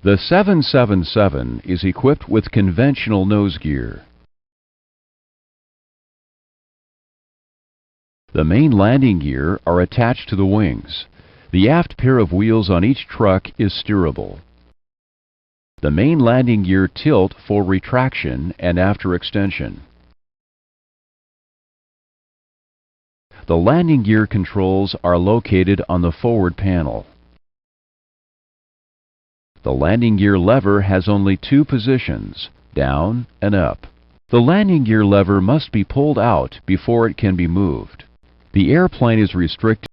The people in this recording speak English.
The 777 is equipped with conventional nose gear. The main landing gear are attached to the wings. The aft pair of wheels on each truck is steerable. The main landing gear tilt for retraction and after extension. The landing gear controls are located on the forward panel. The landing gear lever has only two positions, down and up. The landing gear lever must be pulled out before it can be moved. The airplane is restricted